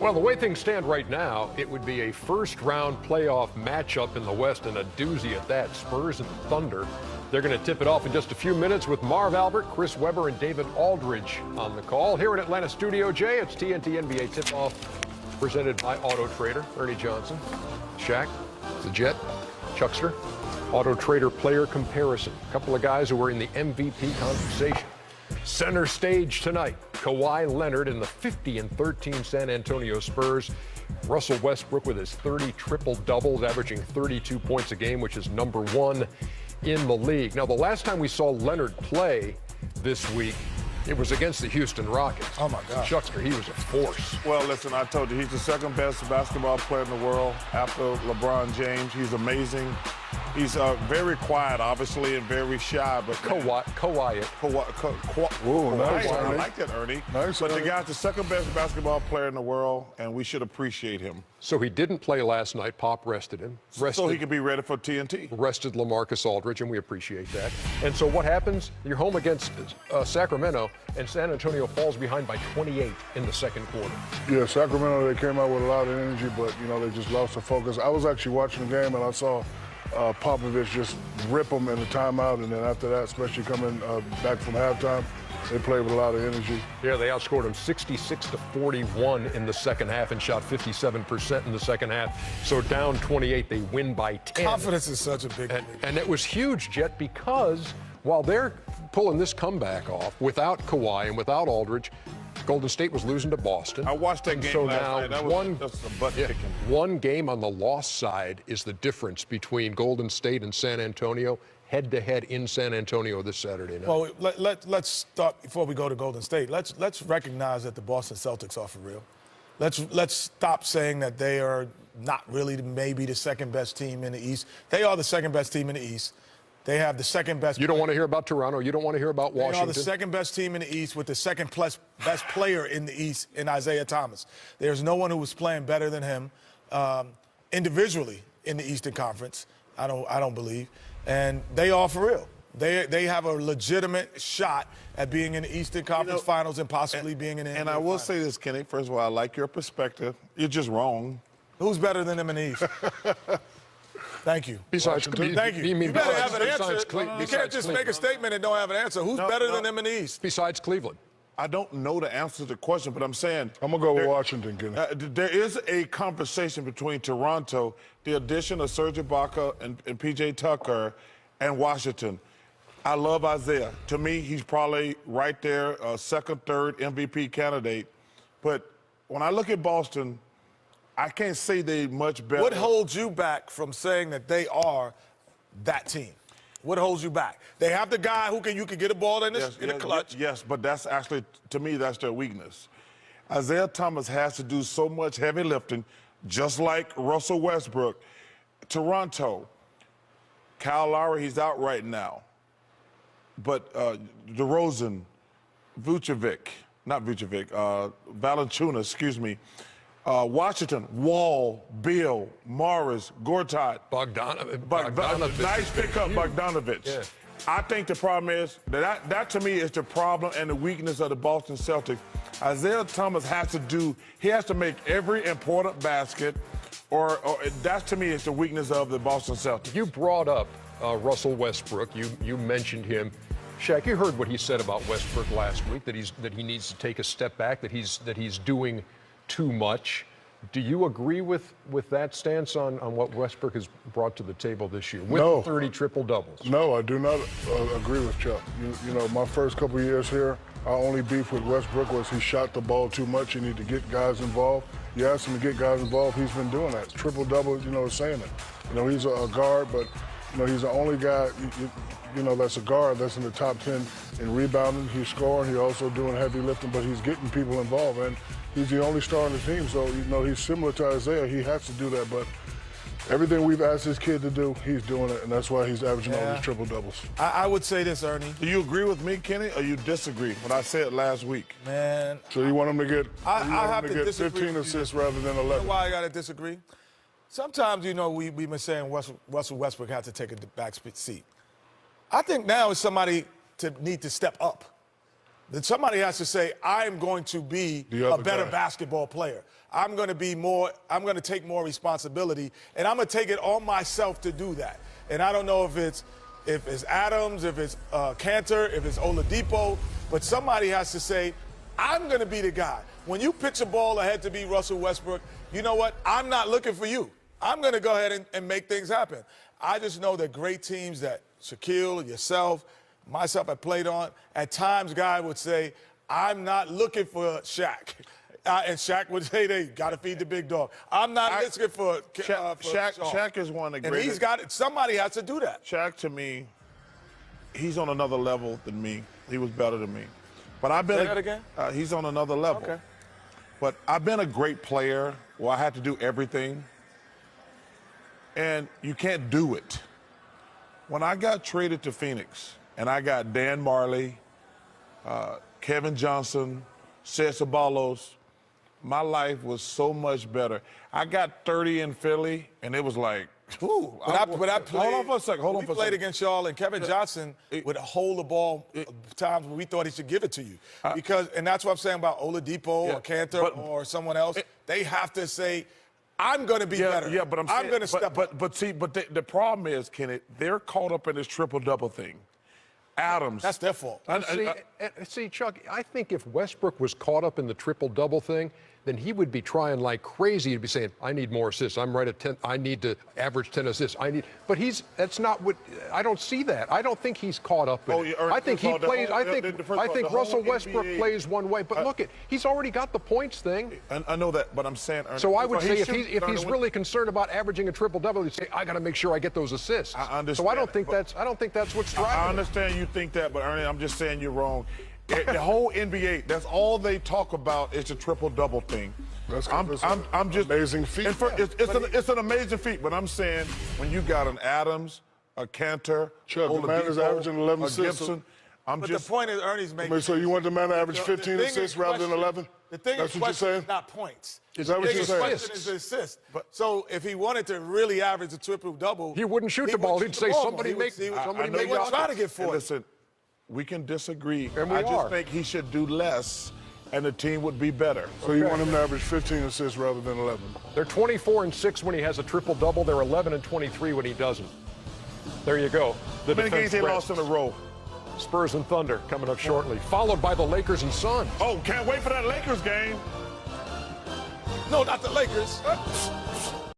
Well, the way things stand right now, it would be a first-round playoff matchup in the West and a doozy at that. Spurs and Thunder. They're going to tip it off in just a few minutes with Marv Albert, Chris Webber, and David Aldridge on the call. Here in Atlanta Studio J, it's TNT NBA Tip-Off presented by Auto Trader. Ernie Johnson, Shaq, the Jet, Chuckster. Auto Trader player comparison. A couple of guys who were in the MVP conversation. Center stage tonight, Kawhi Leonard and the 50-13 San Antonio Spurs. Russell Westbrook with his 30 triple-doubles, averaging 32 points a game, which is #1 in the league. Now, the last time we saw Leonard play this week, it was against the Houston Rockets. Oh, my God. Chuckster, he was a force. Well, listen, I told you, he's the second best basketball player in the world after LeBron James. He's amazing. He's very quiet, obviously, and very shy. But Kawhi. Whoa, nice. I like that, Ernie. Nice. But the guy's the second best basketball player in the world, and we should appreciate him. So he didn't play last night. Pop rested him. So he could be ready for TNT. Rested LaMarcus Aldridge, and we appreciate that. And so what happens? You're home against Sacramento, and San Antonio falls behind by 28 in the second quarter. Yeah, Sacramento, they came out with a lot of energy, but, they just lost the focus. I was actually watching the game, and I saw Popovich just rip them in the timeout, and then after that, especially coming back from halftime, they played with a lot of energy. Yeah, they outscored them 66-41 in the second half and shot 57% in the second half. So down 28, they win by 10. Confidence is such a big thing. And it was huge, Jet, because while they're pulling this comeback off without Kawhi and without Aldridge, Golden State was losing to Boston. I watched that game last night. That was a butt kicking. One game on the loss side is the difference between Golden State and San Antonio, head-to-head in San Antonio this Saturday night. Well, let's start before we go to Golden State. Let's recognize that the Boston Celtics are for real. Let's stop saying that they are not really maybe the second best team in the East. They are the second best team in the East. They have the second best. You don't want to hear about Toronto. You don't want to hear about Washington. They are the second best team in the East with the second best player in the East in Isaiah Thomas. There's no one who was playing better than him individually in the Eastern Conference. I don't believe, and they are for real. They have a legitimate shot at being in the Eastern Conference Finals and possibly being in the NBA And I will Finals. say this, Kenny. First of all, I like your perspective. You're just wrong. Who's better than them in the East? Thank you. Besides, Thank you. You better have an answer. You can't just Cleveland. make a statement and don't have an answer. Who's better than them in the East? Besides Cleveland. I don't know the answer to the question, but I'm saying I'm going to go with Washington, Kenny. There is a conversation between Toronto, the addition of Serge Ibaka and P.J. Tucker, and Washington. I love Isaiah. To me, he's probably right there, second, third MVP candidate. But when I look at Boston, I can't say they much better. What holds you back from saying that they are that team? What holds you back? They have the guy who you can get a ball in the clutch. Yes, but that's actually, to me, that's their weakness. Isaiah Thomas has to do so much heavy lifting, just like Russell Westbrook. Toronto, Kyle Lowry, he's out right now. But DeRozan, Valanciunas, excuse me. Washington, Wall, Beal, Morris, Gortat. Bogdanovich. Nice pickup, Bogdanovich. Yeah. I think the problem is that to me is the problem and the weakness of the Boston Celtics. Isaiah Thomas has to make every important basket, or that to me is the weakness of the Boston Celtics. You brought up Russell Westbrook. You mentioned him. Shaq, you heard what he said about Westbrook last week, that he needs to take a step back, that he's doing too much. Do you agree with that stance on what Westbrook has brought to the table this year with No. 30 triple-doubles? No, I do not agree with Chuck. My first couple years here, our only beef with Westbrook was he shot the ball too much. You need to get guys involved. You ask him to get guys involved, he's been doing that. Triple-double, saying it. He's a guard, but, he's the only guy, that's a guard that's in the top 10 in rebounding. He's scoring. He's also doing heavy lifting, but he's getting people involved. And he's the only star on the team, so, he's similar to Isaiah. He has to do that, but everything we've asked this kid to do, he's doing it, and that's why he's averaging all these triple-doubles. I would say this, Ernie. Do you agree with me, Kenny, or you disagree when I said last week? Man. So you want him to get, I have to disagree 15 with you. assists rather than 11? You know why I got to disagree? Sometimes, we've been saying Russell Westbrook had to take a back seat. I think now is somebody to need to step up. then somebody has to say, I'm going to be The a other better guy. basketball player. I'm going to take more responsibility, and I'm going to take it on myself to do that. And I don't know if it's Adams, if it's Cantor, if it's Oladipo, but somebody has to say, I'm going to be the guy. When you pitch a ball ahead to be Russell Westbrook, you know what? I'm not looking for you. I'm going to go ahead and make things happen. I just know that great teams that Shaquille, yourself, myself have played on, at times Guy would say, I'm not looking for Shaq. And Shaq would say, they got to feed the big dog. I'm not looking for Shaq is one of the and greatest. he's got it. Somebody has to do that. Shaq, to me, he's on another level than me. He was better than me. But I've been Say that again? He's on another level. Okay. But I've been a great player where I had to do everything. And you can't do it. When I got traded to Phoenix and I got Dan Marley, Kevin Johnson, Cesc Ceballos, my life was so much better. I got 30 in Philly, and it was like, ooh. But I played, hold on for a second. We played against y'all, and Kevin Johnson would hold the ball times when we thought he should give it to you. And that's what I'm saying about Oladipo or Cantor or someone else. They have to say, I'm going to be better. Yeah, but I'm going to step up. But the problem is, Kenneth, they're caught up in this triple-double thing. Adams. That's their fault. See, Chuck, I think if Westbrook was caught up in the triple-double thing, then he would be trying like crazy to be saying, I need more assists. I'm right at 10. I need to average 10 assists. But that's not what, I don't see that. I don't think he's caught up in it. I think he plays, I think Russell Westbrook plays one way. But look, he's already got the points thing. I know that, but I'm saying, Ernie, so I would say if he's really concerned about averaging a triple-double, he'd say, I got to make sure I get those assists. I understand. So I don't think that's what's driving I understand you think that, but Ernie, I'm just saying you're wrong. The whole NBA, that's all they talk about is the triple-double thing. I'm just amazing feat. It's an amazing feat, but I'm saying when you got an Adams, a Cantor, Chuck, the man is averaging 11 a assists. Gibson. But the point is Ernie's making. So you want the man to average 15 assists rather than 11? The thing That's is, what you're saying? is not points. Is that what you're saying? The question is assists. So if he wanted to really average a triple-double, he wouldn't shoot the ball. He'd say, somebody make try to get for it. Listen, we can disagree. And we I just think he should do less, and the team would be better. So you want him to average 15 assists rather than 11? They're 24-6 when he has a triple-double. They're 11-23 when he doesn't. There you go. How many games they lost in a row? Spurs and Thunder coming up shortly, followed by the Lakers and Suns. Oh, can't wait for that Lakers game. No, not the Lakers.